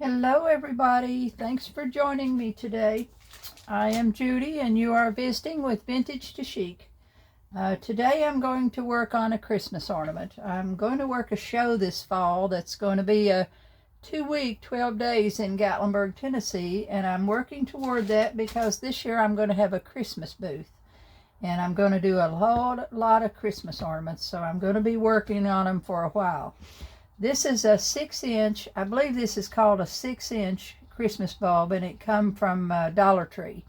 Hello everybody, thanks for joining me today. I am Judy and you are visiting with Vintage to Chic. Today I'm going to work on a Christmas ornament. I'm going to work a show this fall that's going to be a 2-week, 12 days in Gatlinburg, Tennessee, and I'm working toward that because this year I'm going to have a Christmas booth. And I'm going to do a lot of Christmas ornaments, so I'm going to be working on them for a while. This is a 6-inch, I believe this is called a 6-inch Christmas bulb, and it come from Dollar Tree.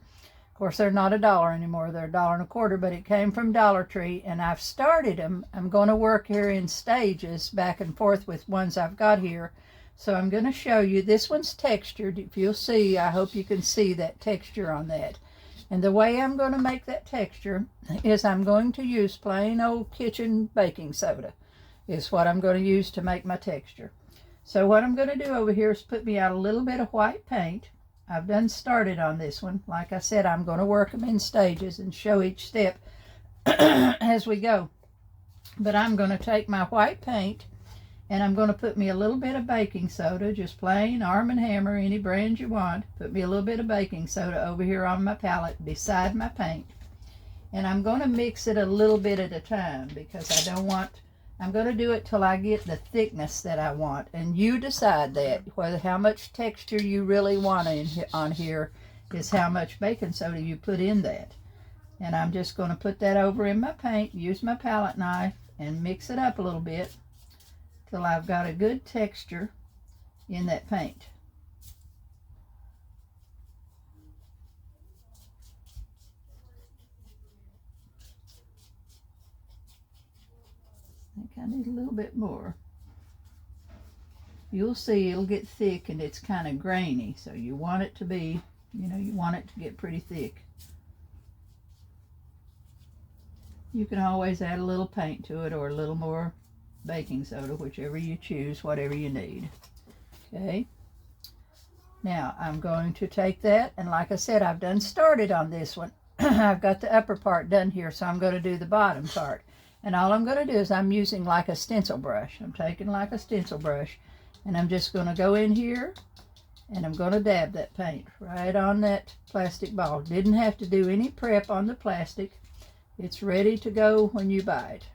Of course, they're not $1 anymore, they're $1.25, but it came from Dollar Tree, and I've started them. I'm going to work here in stages, back and forth with ones I've got here. So I'm going to show you, this one's textured. If you'll see, I hope you can see that texture on that. And the way I'm going to make that texture is I'm going to use plain old kitchen baking soda. Is what I'm going to use to make my texture. So what I'm going to do over here is put me out a little bit of white paint. I've done started on this one. Like I said, I'm going to work them in stages and show each step as we go. But I'm going to take my white paint and I'm going to put me a little bit of baking soda, just plain Arm & Hammer, any brand you want. Put me a little bit of baking soda over here on my palette beside my paint. And I'm going to mix it a little bit at a time because I don't want... I'm going to do it till I get the thickness that I want, and you decide that. Whether how much texture you really want on here is how much baking soda you put in that. And I'm just going to put that over in my paint, use my palette knife, and mix it up a little bit till I've got a good texture in that paint. I think I need a little bit more. You'll see it'll get thick and it's kind of grainy, so you want it to be, you want it to get pretty thick. You can always add a little paint to it or a little more baking soda, whichever you choose, whatever you need. Okay. Now I'm going to take that, and like I said, I've done started on this one. I've got the upper part done here, so I'm going to do the bottom part. And all I'm going to do is I'm using like a stencil brush. I'm taking like a stencil brush, and I'm just going to go in here, and I'm going to dab that paint right on that plastic ball. Didn't have to do any prep on the plastic. It's ready to go when you buy it.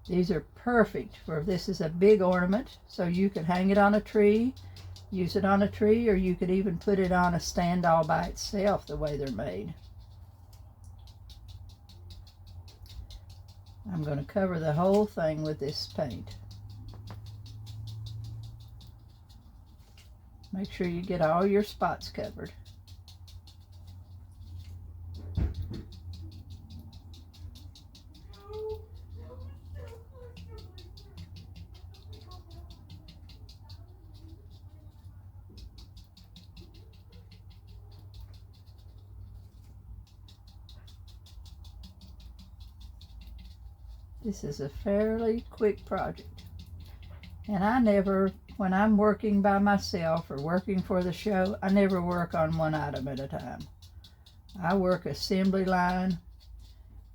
These are perfect for, this is a big ornament, so you could hang it on a tree, use it on a tree, or you could even put it on a stand all by itself the way they're made. I'm going to cover the whole thing with this paint. Make sure you get all your spots covered. This is a fairly quick project, and I never, when I'm working by myself or working for the show, I never work on one item at a time. I work assembly line,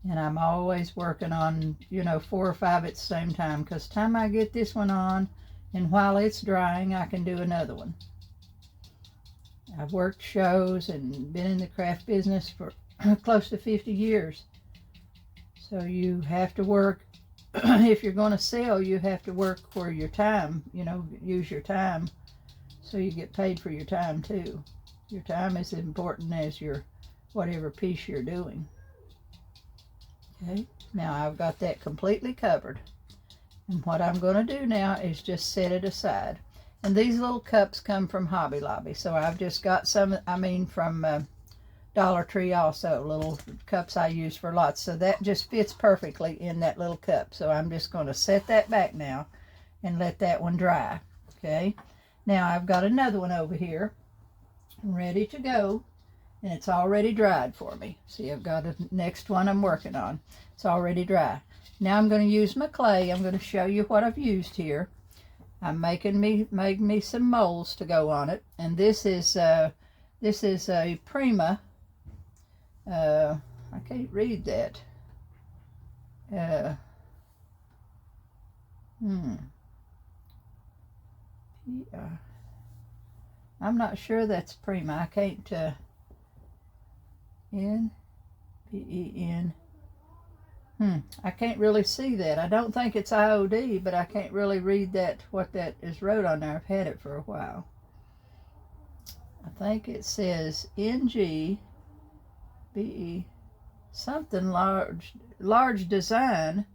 and I'm always working on, 4 or 5 at the same time, because time I get this one on, and while it's drying, I can do another one. I've worked shows and been in the craft business for close to 50 years. So you have to work, if you're going to sell, you have to work for your time, use your time so you get paid for your time too. Your time is as important as your whatever piece you're doing. Okay, now I've got that completely covered. And what I'm going to do now is just set it aside. And these little cups come from Hobby Lobby. So I've just got some, from Dollar Tree also, little cups I use for lots. So that just fits perfectly in that little cup. So I'm just going to set that back now and let that one dry. Okay. Now I've got another one over here ready to go, and it's already dried for me. See, I've got a next one I'm working on. It's already dry. Now I'm going to use my clay. I'm going to show you what I've used here. I'm made me some molds to go on it, and this is a Prima. I can't read that. I'm not sure that's Prima. I can't, N-P-E-N. I can't really see that. I don't think it's IOD, but I can't really read that, what that is wrote on there. I've had it for a while. I think it says N-G-B-E, something large design.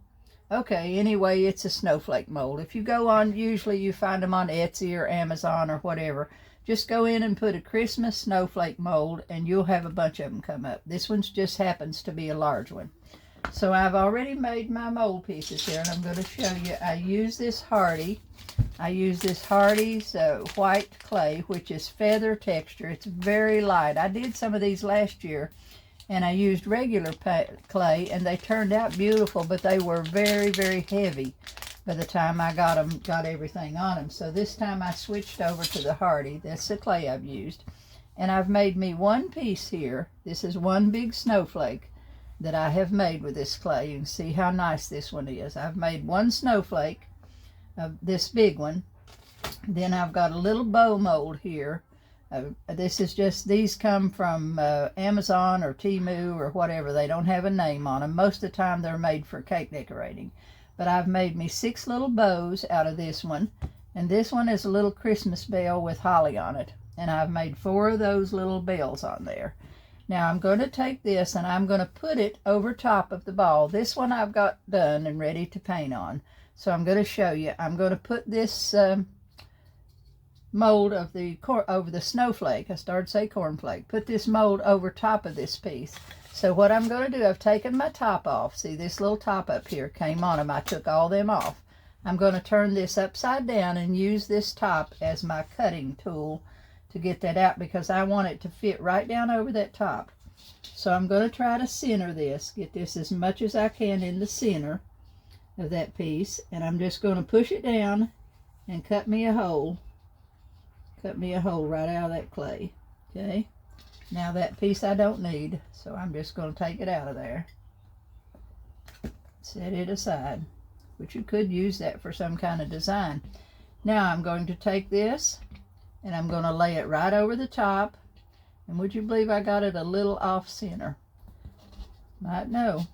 Okay, anyway, it's a snowflake mold. If you go on, usually you find them on Etsy or Amazon or whatever. Just go in and put a Christmas snowflake mold and you'll have a bunch of them come up. This one just happens to be a large one. So I've already made my mold pieces here, and I'm going to show you. I use this Hardy's white clay, which is feather texture. It's very light. I did some of these last year, and I used regular clay, and they turned out beautiful, but they were very, very heavy by the time I got everything on them. So this time I switched over to the Hardy. That's the clay I've used. And I've made me one piece here. This is one big snowflake that I have made with this clay. You can see how nice this one is. I've made one snowflake of this big one. Then I've got a little bow mold here. These come from Amazon or Temu or whatever. They don't have a name on them. Most of the time they're made for cake decorating. But I've made me 6 little bows out of this one. And this one is a little Christmas bell with holly on it. And I've made 4 of those little bells on there. Now I'm going to take this and I'm going to put it over top of the ball. This one I've got done and ready to paint on. So I'm going to show you. I'm going to put this mold of over the snowflake. I started to say cornflake. Put this mold over top of this piece. So what I'm going to do, I've taken my top off. See, this little top up here came on them. I took all them off. I'm going to turn this upside down and use this top as my cutting tool to get that out, because I want it to fit right down over that top. So I'm going to try to center this, get this as much as I can in the center of that piece, and I'm just going to push it down and cut me a hole right out of that clay. Okay, now that piece I don't need, so I'm just going to take it out of there, set it aside, but you could use that for some kind of design. Now I'm going to take this and I'm going to lay it right over the top. And would you believe I got it a little off center? Might know.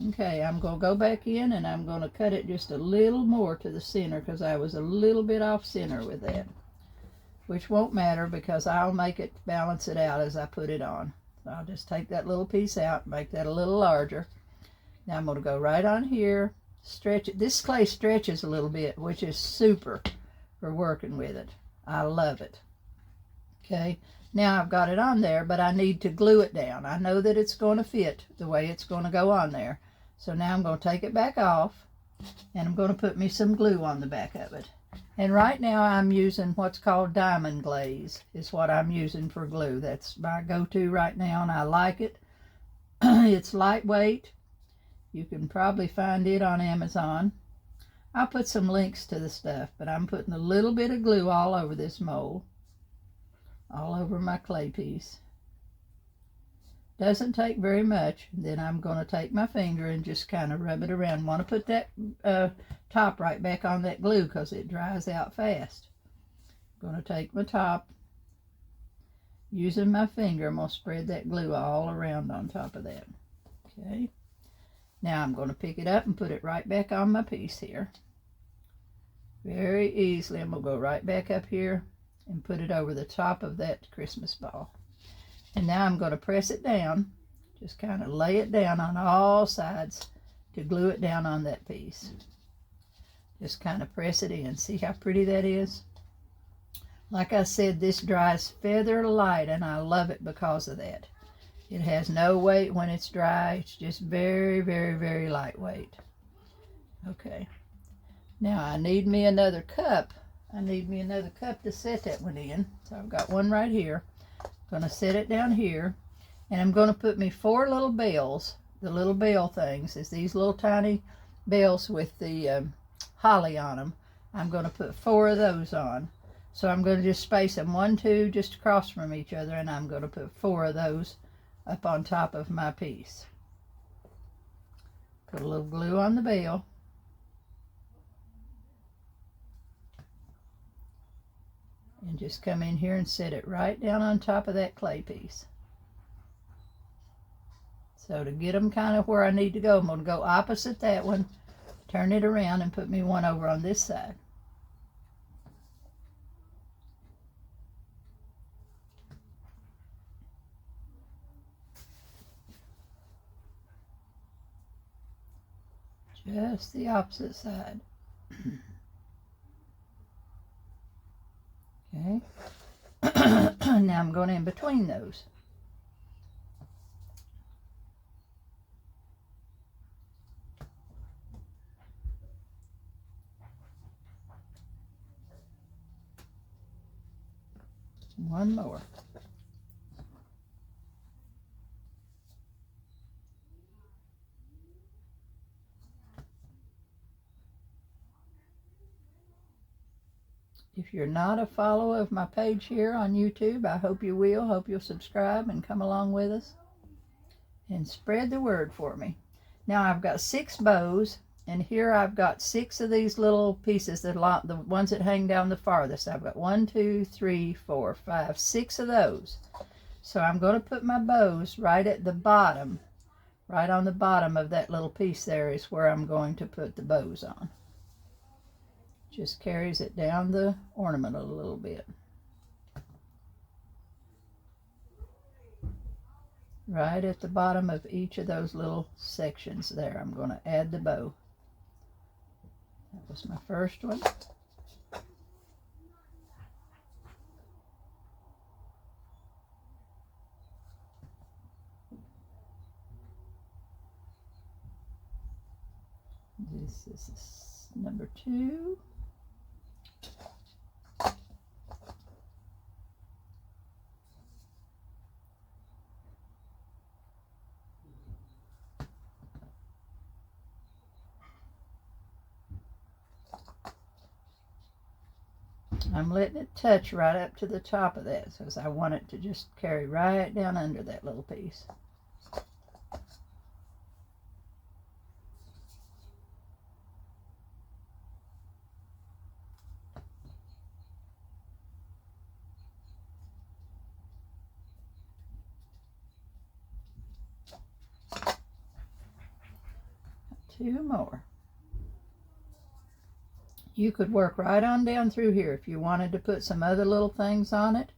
Okay, I'm going to go back in and I'm going to cut it just a little more to the center, because I was a little bit off center with that. Which won't matter, because I'll make it balance it out as I put it on. So I'll just take that little piece out, make that a little larger. Now I'm going to go right on here, stretch it. This clay stretches a little bit, which is super for working with it. I love it. Okay, now I've got it on there, but I need to glue it down. I know that it's going to fit the way it's going to go on there. So now I'm going to take it back off, and I'm going to put me some glue on the back of it. And right now I'm using what's called diamond glaze, is what I'm using for glue. That's my go-to right now, and I like it. It's lightweight. You can probably find it on Amazon. I'll put some links to the stuff, but I'm putting a little bit of glue all over this mold, all over my clay piece. Doesn't take very much. Then I'm going to take my finger and just kind of rub it around. Want to put that top right back on that glue, because it dries out fast. I'm going to take my top, using my finger, I'm going to spread that glue all around on top of that. Okay. Now I'm going to pick it up and put it right back on my piece here. Very easily. I'm going to go right back up here and put it over the top of that Christmas ball. And now I'm going to press it down, just kind of lay it down on all sides to glue it down on that piece. Just kind of press it in. See how pretty that is? Like I said, this dries feather light, and I love it because of that. It has no weight when it's dry. It's just very, very, very lightweight. Okay. Now I need me another cup. I need me another cup to set that one in. So I've got one right here. I'm going to set it down here. And I'm going to put me 4 little bells. The little bell things is these little tiny bells with the holly on them. I'm going to put 4 of those on. So I'm going to just space them 1, 2 just across from each other. And I'm going to put 4 of those up on top of my piece. Put a little glue on the bell. And just come in here and set it right down on top of that clay piece. So to get them kind of where I need to go, I'm going to go opposite that one, turn it around, and put me one over on this side. Just the opposite side. Okay. Now I'm going in between those. One more. If you're not a follower of my page here on YouTube, I hope you will. Hope you'll subscribe and come along with us and spread the word for me. Now I've got 6 bows, and here I've got 6 of these little pieces, the ones that hang down the farthest. I've got 1, 2, 3, 4, 5, 6 of those. So I'm going to put my bows right at the bottom, right on the bottom of that little piece there is where I'm going to put the bows on. Just carries it down the ornament a little bit. Right at the bottom of each of those little sections there, I'm going to add the bow. That was my first one. This is number 2. I'm letting it touch right up to the top of that, because I want it to just carry right down under that little piece. Two more. You could work right on down through here. If you wanted to put some other little things on it,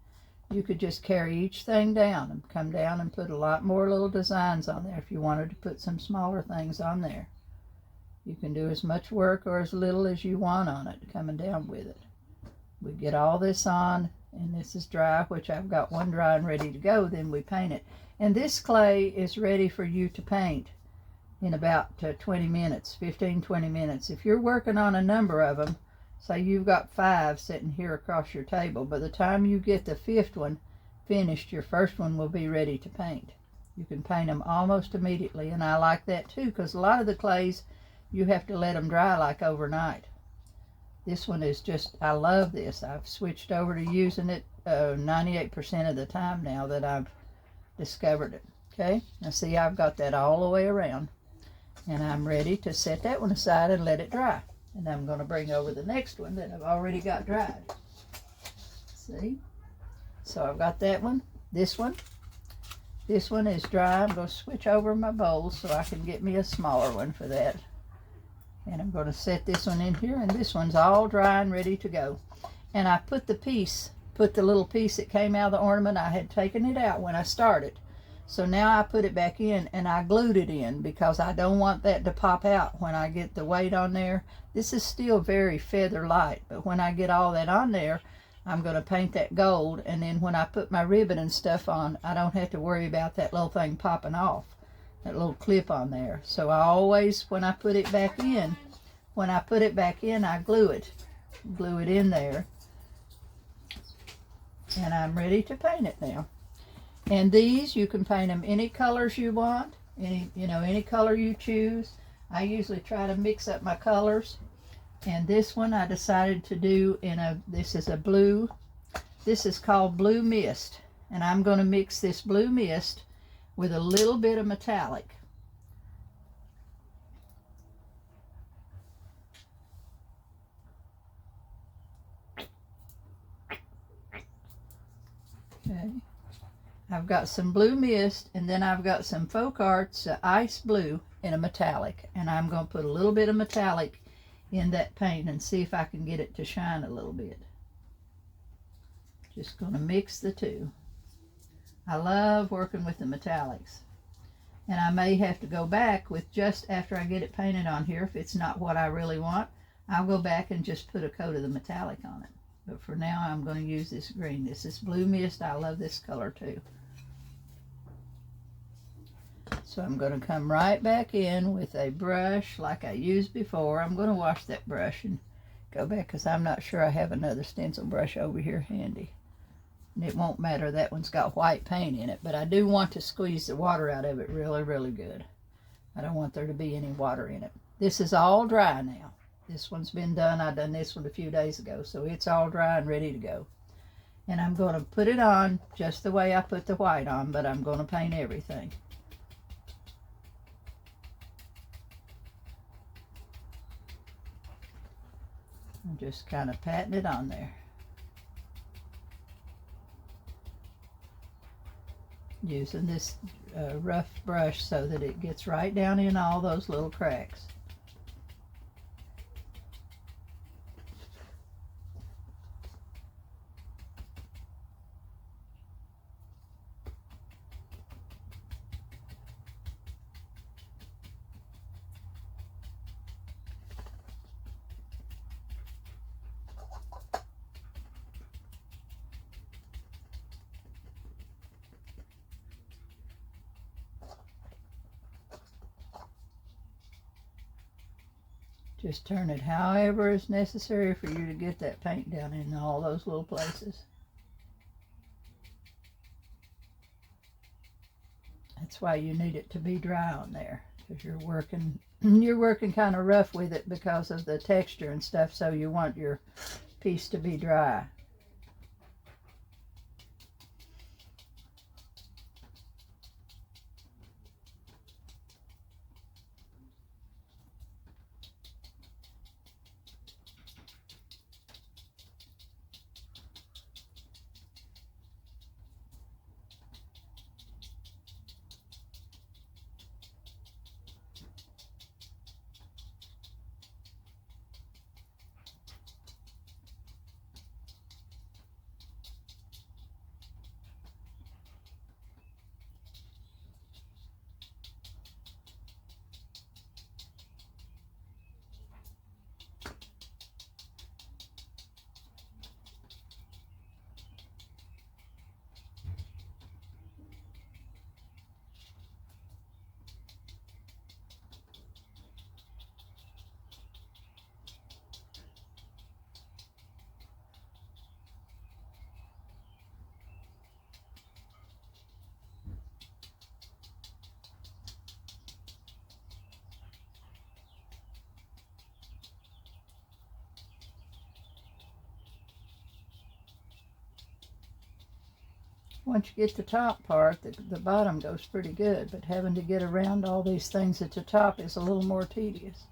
you could just carry each thing down and come down and put a lot more little designs on there if you wanted to put some smaller things on there. You can do as much work or as little as you want on it coming down with it. We get all this on, and this is dry, which I've got one dry and ready to go, then we paint it. And this clay is ready for you to paint in about 20 minutes, 15-20 minutes. If you're working on a number of them, say you've got 5 sitting here across your table, by the time you get the 5th one finished, your first one will be ready to paint. You can paint them almost immediately, and I like that too, because a lot of the clays you have to let them dry like overnight. This one is just, I love this. I've switched over to using it 98% of the time now that I've discovered it. Okay, now see, I've got that all the way around, and I'm ready to set that one aside and let it dry. And I'm going to bring over the next one that I've already got dried. See? So I've got that one. This one is dry. I'm going to switch over my bowls so I can get me a smaller one for that. And I'm going to set this one in here, and this one's all dry and ready to go. And I put the little piece that came out of the ornament, I had taken it out when I started. So now I put it back in, and I glued it in because I don't want that to pop out when I get the weight on there. This is still very feather light, but when I get all that on there, I'm going to paint that gold, and then when I put my ribbon and stuff on, I don't have to worry about that little thing popping off, that little clip on there. So I always, when I put it back in, I glue it in there, and I'm ready to paint it now. And these, you can paint them any colors you want, any color you choose. I usually try to mix up my colors. And this one I decided to do this is a blue. This is called Blue Mist. And I'm going to mix this blue mist with a little bit of metallic. I've got some blue mist, and then I've got some Folk Arts ice blue in a metallic, and I'm going to put a little bit of metallic in that paint and see if I can get it to shine a little bit. Just going to mix the two. I love working with the metallics, and I may have to go back with just after I get it painted on here. If it's not what I really want, I'll go back and just put a coat of the metallic on it. But for now, I'm going to use this green. This is blue mist. I love this color too. So I'm going to come right back in with a brush like I used before. I'm going to wash that brush and go back because I'm not sure I have another stencil brush over here handy. And it won't matter, that one's got white paint in it, but I do want to squeeze the water out of it really, really good. I don't want there to be any water in it. This is all dry now. This one's been done. I done this one a few days ago, so it's all dry and ready to go. And I'm going to put it on just the way I put the white on, but I'm going to paint everything. I'm just kind of patting it on there. Using this rough brush so that it gets right down in all those little cracks. Just turn it however is necessary for you to get that paint down in all those little places. That's why you need it to be dry on there, because you're working kind of rough with it because of the texture and stuff, so you want your piece to be dry. Once you get the top part, the bottom goes pretty good, but having to get around all these things at the top is a little more tedious.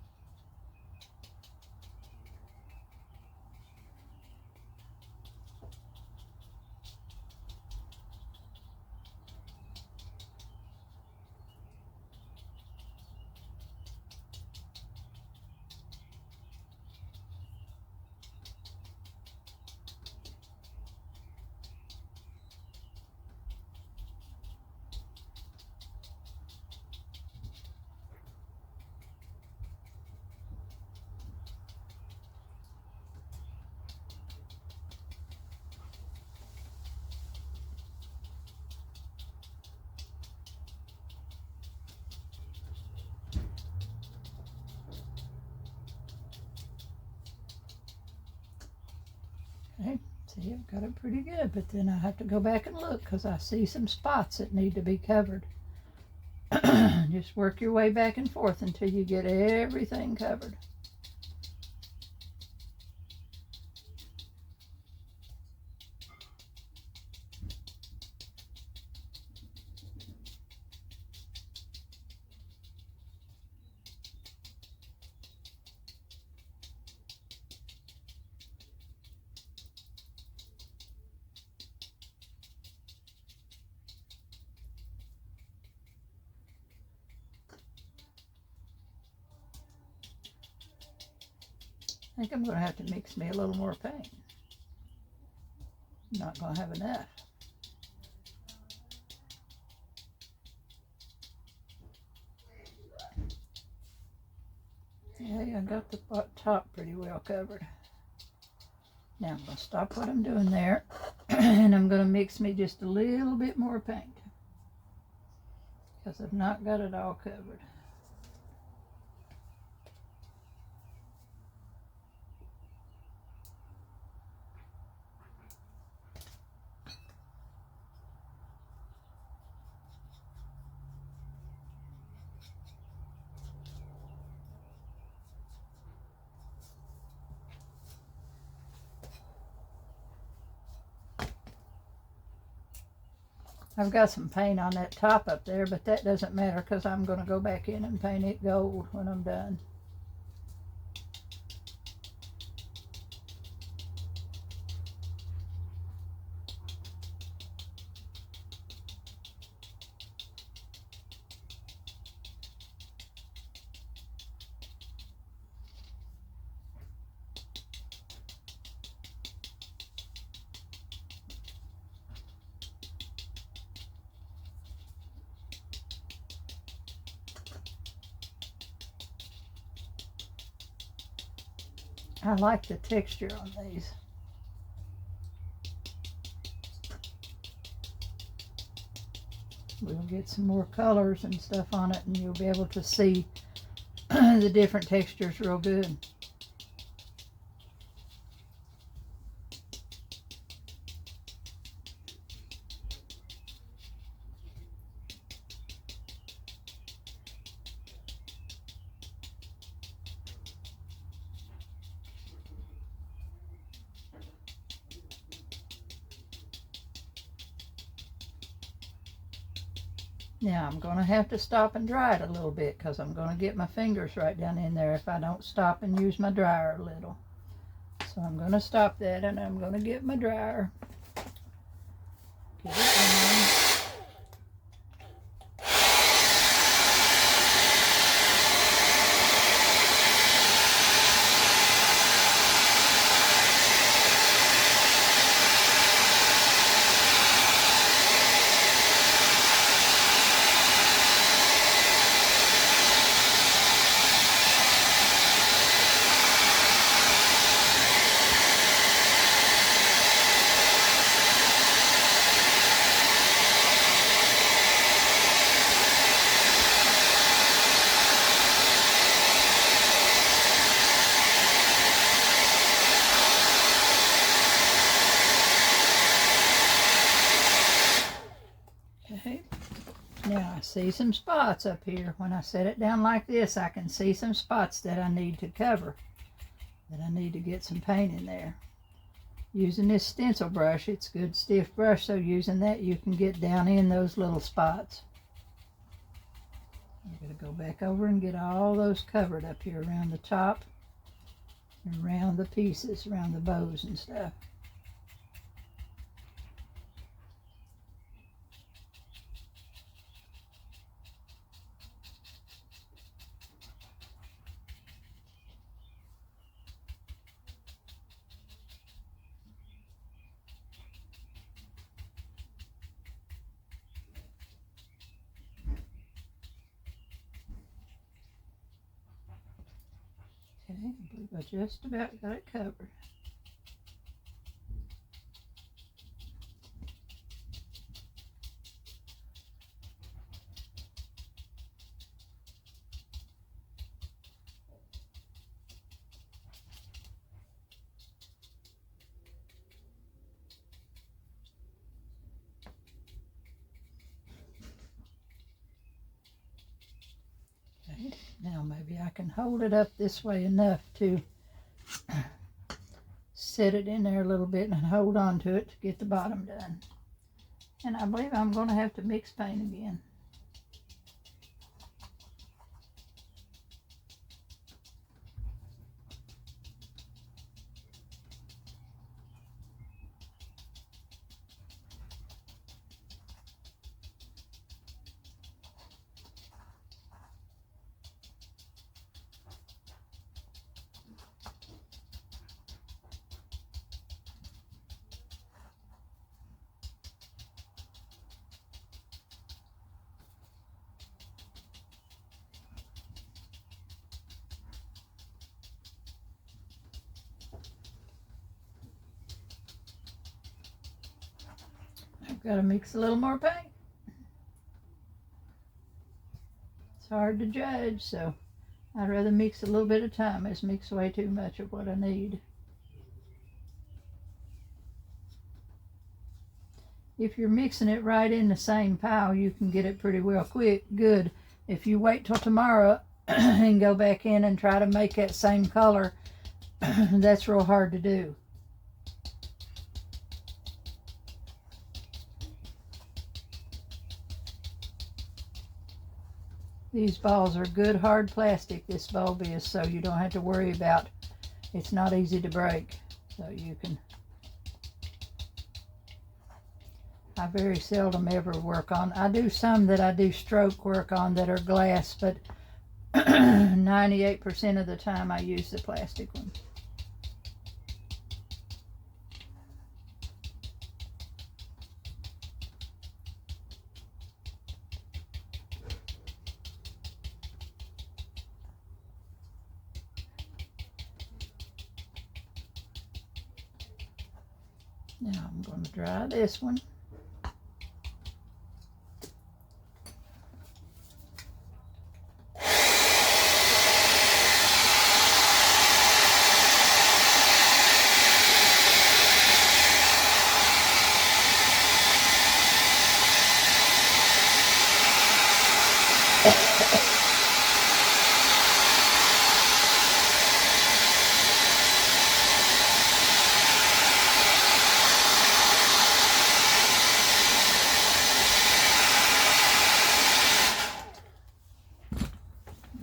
Okay, see, I've got it pretty good, but then I have to go back and look because I see some spots that need to be covered. Just work your way back and forth until you get everything covered. I think I'm going to have to mix me a little more paint. I'm not going to have enough. Yeah, I got the top pretty well covered. Now I'm going to stop what I'm doing there, and I'm going to mix me just a little bit more paint, because I've not got it all covered. I've got some paint on that top up there, but that doesn't matter because I'm going to go back in and paint it gold when I'm done. I like the texture on these. We'll get some more colors and stuff on it, and you'll be able to see the different textures real good. Now I'm going to have to stop and dry it a little bit because I'm going to get my fingers right down in there if I don't stop and use my dryer a little. So I'm going to stop that, and I'm going to get my dryer. Get it on. Okay, now I see some spots up here. When I set it down like this, I can see some spots that I need to cover, that I need to get some paint in there. Using this stencil brush, it's a good stiff brush, so using that you can get down in those little spots. I'm going to go back over and get all those covered up here around the top and around the pieces, around the bows and stuff. Okay, I believe I just about got it covered. Okay, now maybe I can hold it up this way enough to set it in there a little bit and hold on to it to get the bottom done. And I believe I'm going to have to mix paint again. Got to mix a little more paint. It's hard to judge, so I'd rather mix a little bit at a time as mix way too much of what I need. If you're mixing it right in the same pile, you can get it pretty well good. If you wait till tomorrow and go back in and try to make that same color, that's real hard to do. These balls are good hard plastic, this bulb is, so you don't have to worry about, it's not easy to break. So you can, I very seldom ever work on, I do some that I do stroke work on that are glass, but 98% of the time I use the plastic one. Now I'm going to dry this one.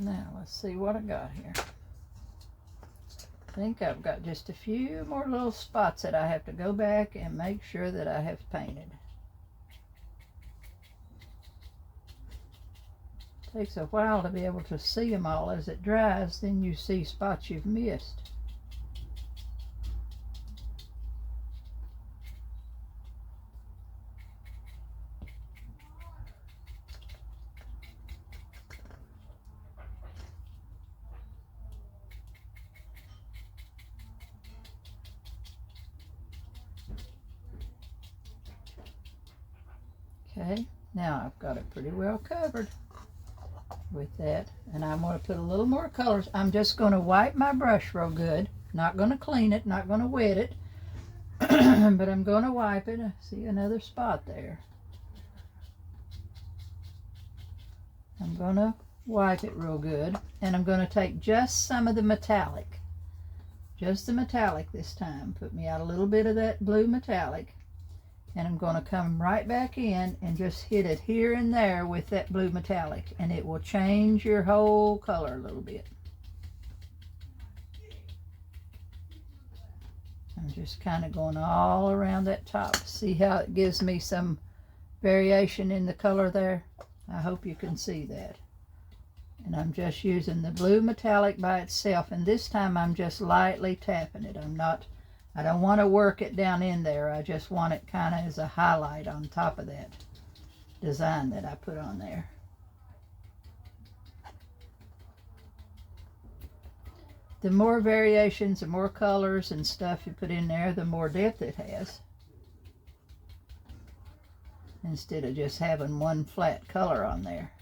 Now let's see what I got here. I think I've got just a few more little spots that I have to go back and make sure that I have painted. It takes a while to be able to see them all. As it dries, then you see spots you've missed. Okay, now I've got it pretty well covered with that, and I'm going to put a little more colors. I'm just going to wipe my brush real good, not going to clean it, not going to wet it, but I'm going to wipe it. I see another spot there. I'm going to wipe it real good, and I'm going to take just some of the metallic, just the metallic this time. Put me out a little bit of that blue metallic, and I'm going to come right back in and just hit it here and there with that blue metallic, and it will change your whole color a little bit. I'm just kind of going all around that top. See how it gives me some variation in the color there? I hope you can see that. And I'm just using the blue metallic by itself, and this time I'm just lightly tapping it. I don't want to work it down in there. I just want it kind of as a highlight on top of that design that I put on there. The more variations, the more colors and stuff you put in there, the more depth it has. Instead of just having one flat color on there.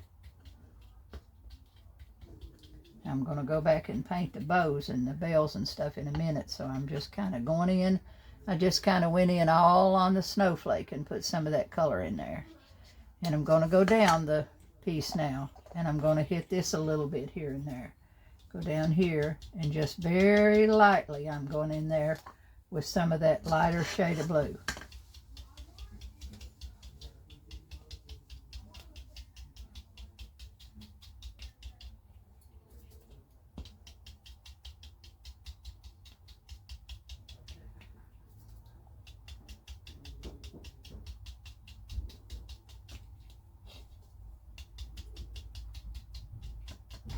I'm going to go back and paint the bows and the bells and stuff in a minute, so I'm just kind of going in. I just kind of went in all on the snowflake and put some of that color in there. And I'm going to go down the piece now, and I'm going to hit this a little bit here and there. Go down here, and just very lightly I'm going in there with some of that lighter shade of blue.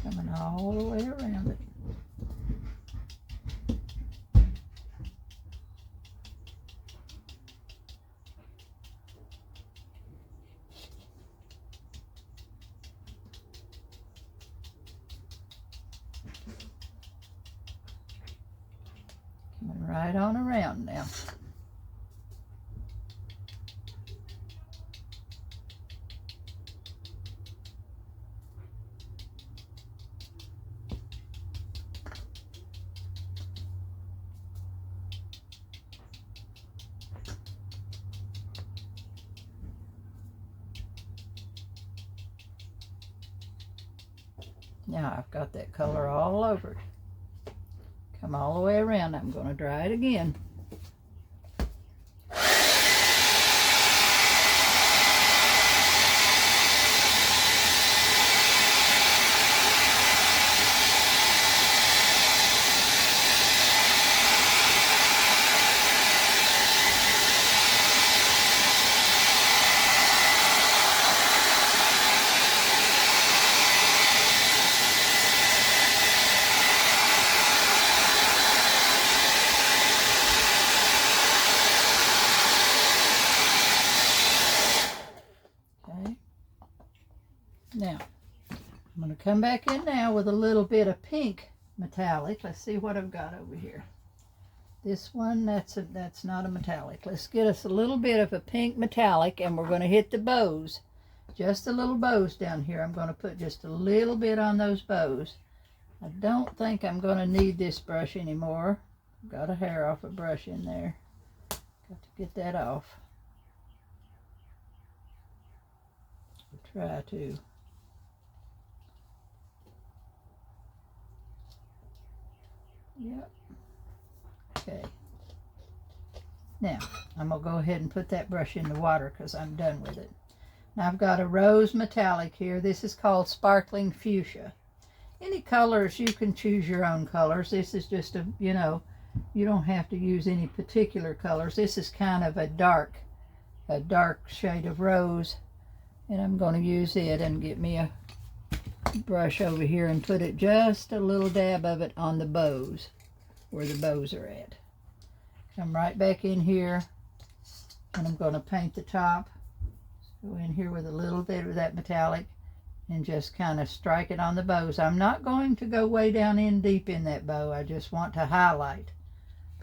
Coming all the way around it. Coming right on around now. Now I've got that color all over it. Come all the way around. I'm going to dry it again. Now, I'm going to come back in now with a little bit of pink metallic. Let's see what I've got over here. This one, that's not a metallic. Let's get us a little bit of a pink metallic, and we're going to hit the bows. Just the little bows down here. I'm going to put just a little bit on those bows. I don't think I'm going to need this brush anymore. Got a hair off a brush in there. Got to get that off. Try to. Yep. Okay. Now, I'm going to go ahead and put that brush in the water because I'm done with it. Now I've got a rose metallic here. This is called Sparkling Fuchsia. Any colors, you can choose your own colors. This is just a, you don't have to use any particular colors. This is kind of a dark shade of rose. And I'm going to use it and get me a brush over here and put it just a little dab of it on the bows, where the bows are at. Come right back in here, and I'm going to paint the top. Go in here with a little bit of that metallic and just kind of strike it on the bows. I'm not going to go way down in deep in that bow. I just want to highlight.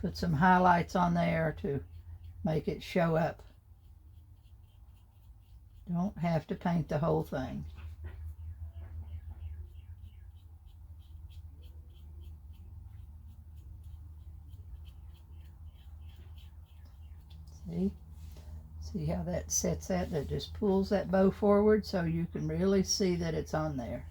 Put some highlights on there to make it show up. Don't have to paint the whole thing. See how that sets that? That just pulls that bow forward so you can really see that it's on there.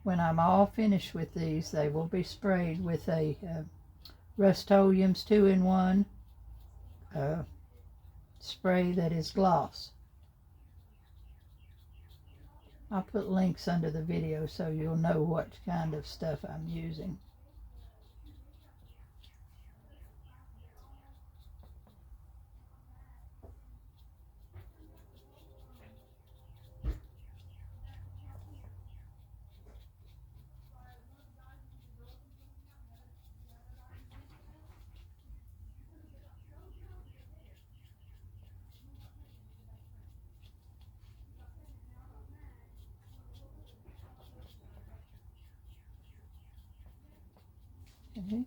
When I'm all finished with these, they will be sprayed with a Rust-Oleum's 2-in-1 spray that is gloss. I'll put links under the video so you'll know what kind of stuff I'm using. Okay.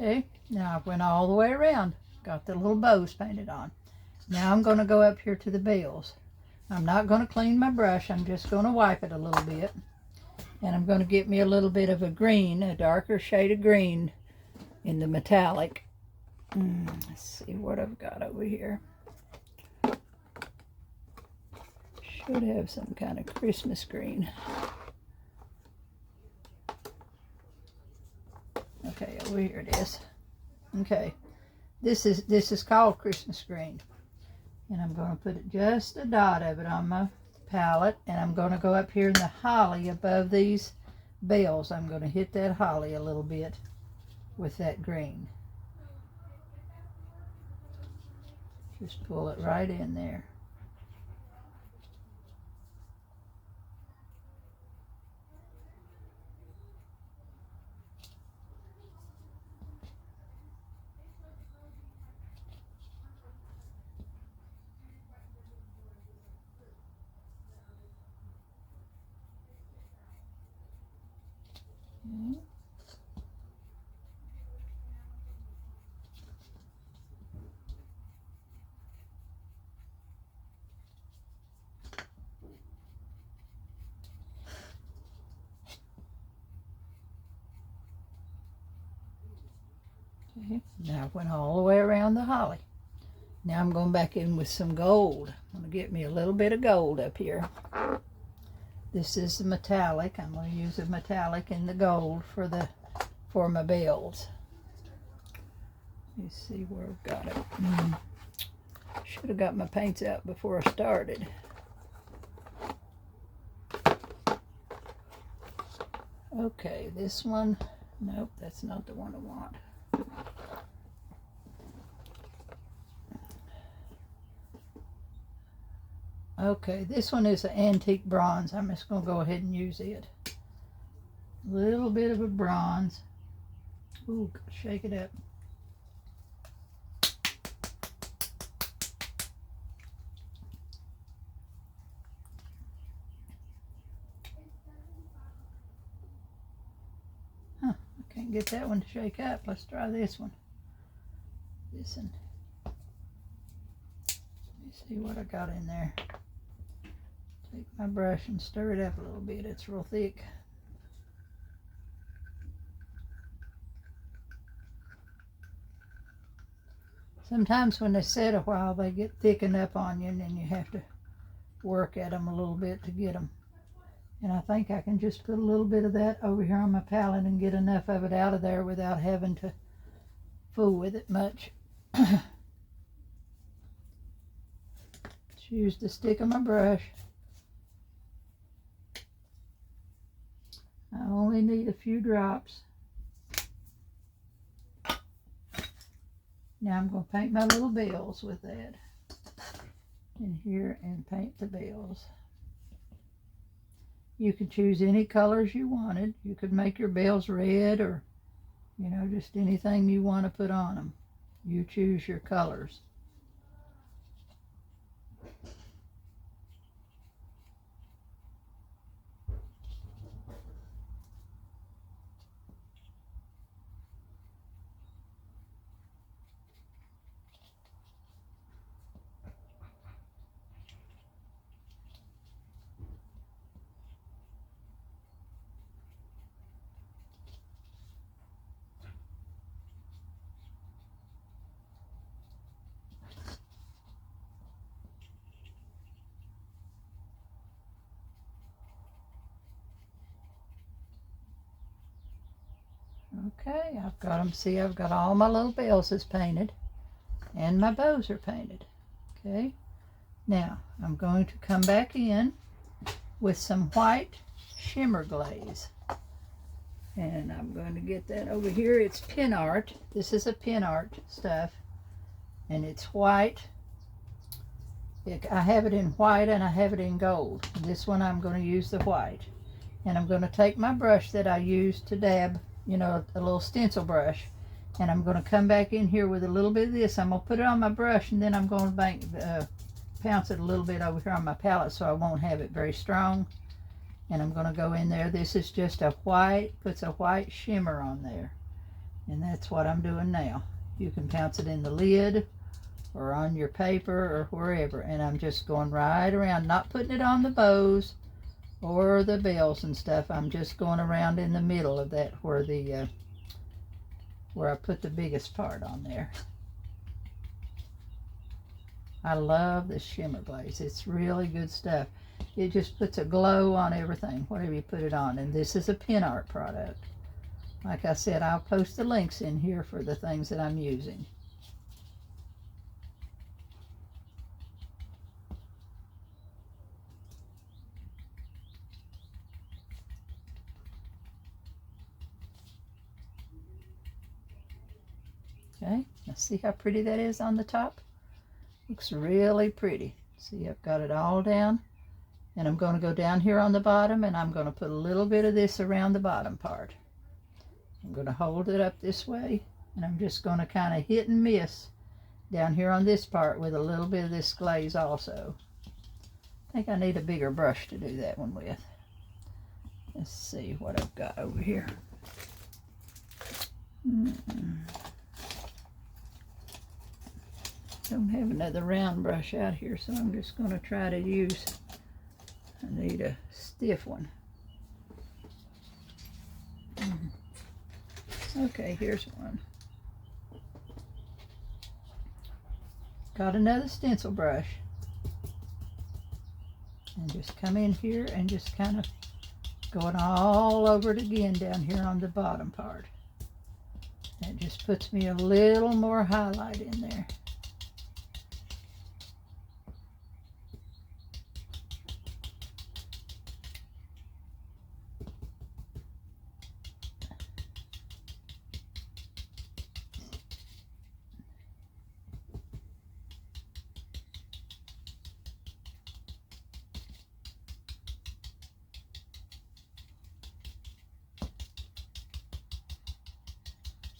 Okay, now I went all the way around. Got the little bows painted on. Now I'm going to go up here to the bills. I'm not going to clean my brush. I'm just going to wipe it a little bit. And I'm going to get me a little bit of a green, a darker shade of green in the metallic. Let's see what I've got over here. Should have some kind of Christmas green. Okay, over here it is. Okay, this is called Christmas green, and I'm going to put just a dot of it on my palette, and I'm going to go up here in the holly above these bells. I'm going to hit that holly a little bit with that green. Just pull it right in there. Okay. Okay, now I went all the way around the holly. Now I'm going back in with some gold. I'm going to get me a little bit of gold up here. This is the metallic. I'm going to use a metallic in the gold for my bells. Let me see where I've got it. Should have got my paints out before I started. Okay, this one. Nope, that's not the one I want. Okay, this one is an antique bronze. I'm just going to go ahead and use it. A little bit of a bronze. Ooh, shake it up. Huh, I can't get that one to shake up. Let's try this one. This one. Let me see what I got in there. Take my brush and stir it up a little bit. It's real thick. Sometimes when they set a while, they get thickened up on you, and then you have to work at them a little bit to get them. And I think I can just put a little bit of that over here on my palette and get enough of it out of there without having to fool with it much. Just use the stick of my brush. I only need a few drops. Now I'm going to paint my little bells with that in here and paint the bells. You could choose any colors you wanted. You could make your bells red or, you know, just anything you want to put on them. You choose your colors. Okay, I've got them. See, I've got all my little bells is painted and my bows are painted. Okay, now I'm going to come back in with some white shimmer glaze. And I'm going to get that over here. It's pin art. This is a pin art stuff. And it's white. I have it in white and I have it in gold. This one I'm going to use the white. And I'm going to take my brush that I used to dab, you know, a little stencil brush. And I'm going to come back in here with a little bit of this. I'm going to put it on my brush and then I'm going to pounce it a little bit over here on my palette so I won't have it very strong. And I'm going to go in there. This is just a white, puts a white shimmer on there. And that's what I'm doing now. You can pounce it in the lid or on your paper or wherever. And I'm just going right around, not putting it on the bows or the bells and stuff. I'm just going around in the middle of that where the where I put the biggest part on there. I love this shimmer glaze. It's really good stuff. It just puts a glow on everything, whatever you put it on. And this is a pin art product. Like I said, I'll post the links in here for the things that I'm using. Okay, now see how pretty that is on the top? Looks really pretty. See, I've got it all down. And I'm going to go down here on the bottom and I'm going to put a little bit of this around the bottom part. I'm going to hold it up this way and I'm just going to kind of hit and miss down here on this part with a little bit of this glaze also. I think I need a bigger brush to do that one with. Let's see what I've got over here. Don't have another round brush out here, so I'm just going to try to use, I need a stiff one. Okay, here's one. Got another stencil brush. And just come in here and just kind of going all over it again down here on the bottom part. That just puts me a little more highlight in there.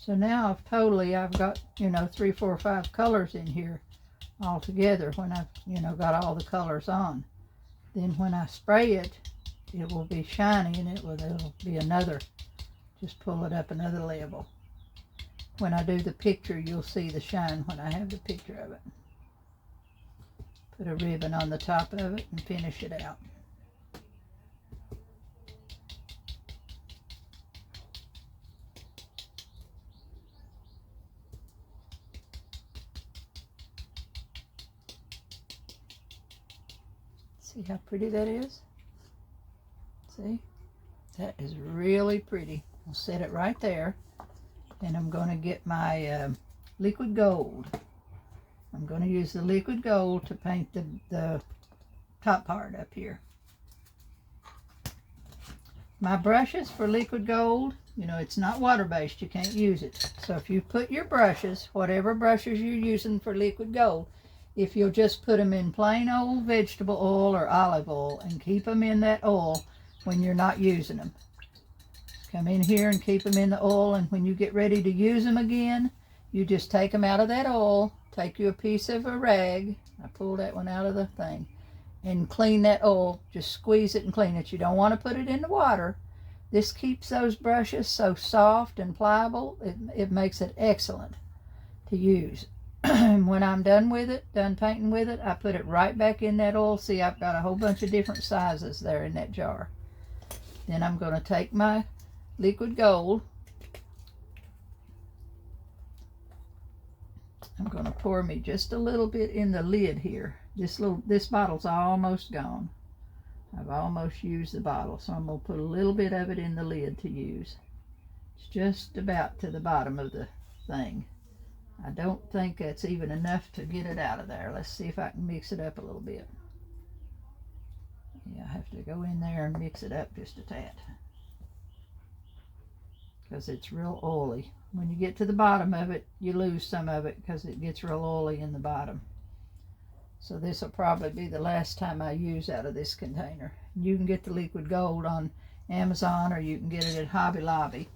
So now I've got, 3, 4, 5 colors in here all together when I've, got all the colors on. Then when I spray it, it will be shiny and it'll be another, just pull it up another level. When I do the picture, you'll see the shine when I have the picture of it. Put a ribbon on the top of it and finish it out. See how pretty that is? See? That is really pretty. I'll set it right there. And I'm going to get my liquid gold. I'm going to use the liquid gold to paint the top part up here. My brushes for liquid gold, it's not water-based. You can't use it. So if you put your brushes, whatever brushes you're using for liquid gold, if you'll just put them in plain old vegetable oil or olive oil and keep them in that oil when you're not using them. Come in here and keep them in the oil, and when you get ready to use them again, you just take them out of that oil, take you a piece of a rag, I pulled that one out of the thing, and clean that oil, just squeeze it and clean it. You don't want to put it in the water. This keeps those brushes so soft and pliable, it makes it excellent to use. And when I'm done painting with it, I put it right back in that oil. See, I've got a whole bunch of different sizes there in that jar. Then I'm going to take my liquid gold. I'm going to pour me just a little bit in the lid here. This bottle's almost gone. I've almost used the bottle, so I'm going to put a little bit of it in the lid to use. It's just about to the bottom of the thing. I don't think that's even enough to get it out of there. Let's see if I can mix it up a little bit. Yeah, I have to go in there and mix it up just a tad, because it's real oily. When you get to the bottom of it, you lose some of it because it gets real oily in the bottom. So this will probably be the last time I use out of this container. You can get the liquid gold on Amazon, or you can get it at Hobby Lobby.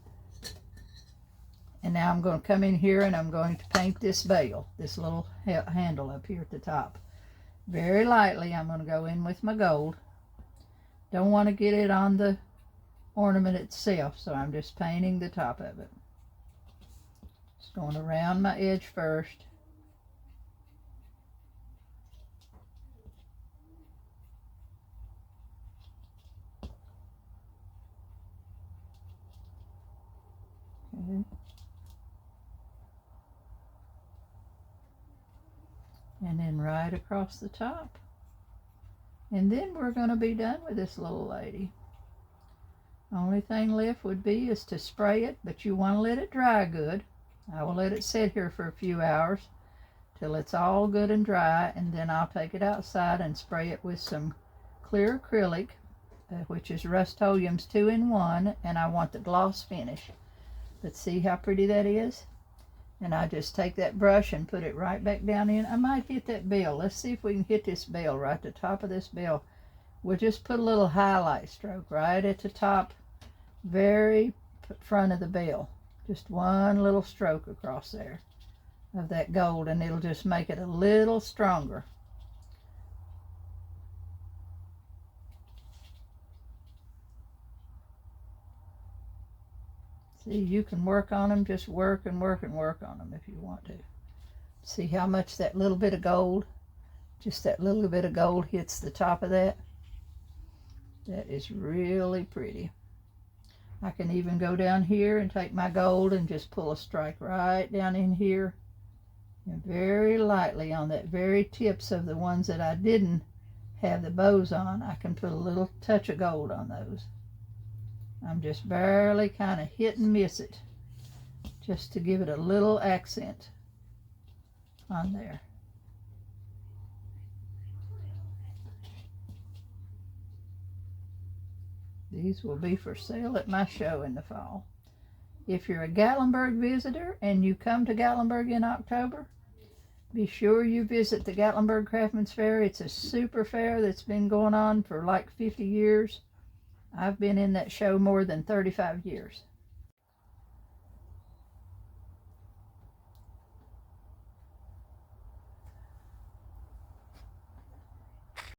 And now I'm going to come in here and I'm going to paint this bell, this little handle up here at the top. Very lightly, I'm going to go in with my gold. Don't want to get it on the ornament itself, so I'm just painting the top of it. Just going around my edge first. Okay. And then right across the top. And then we're going to be done with this little lady. Only thing left would be is to spray it, but you want to let it dry good. I will let it sit here for a few hours till it's all good and dry, and then I'll take it outside and spray it with some clear acrylic, which is Rust-Oleum's 2-in-1, and I want the gloss finish. But see how pretty that is? And I just take that brush and put it right back down in. I might hit that bell. Let's see if we can hit this bell, right at the top of this bell. We'll just put a little highlight stroke right at the top, very front of the bell. Just one little stroke across there of that gold, and it'll just make it a little stronger. See, you can work on them, just work and work and work on them if you want to. See how much that little bit of gold, just that little bit of gold hits the top of that? That is really pretty. I can even go down here and take my gold and just pull a strike right down in here. And very lightly on that very tips of the ones that I didn't have the bows on, I can put a little touch of gold on those. I'm just barely kind of hit and miss it, just to give it a little accent on there. These will be for sale at my show in the fall. If you're a Gatlinburg visitor and you come to Gatlinburg in October, be sure you visit the Gatlinburg Craftsman's Fair. It's a super fair that's been going on for like 50 years. I've been in that show more than 35 years.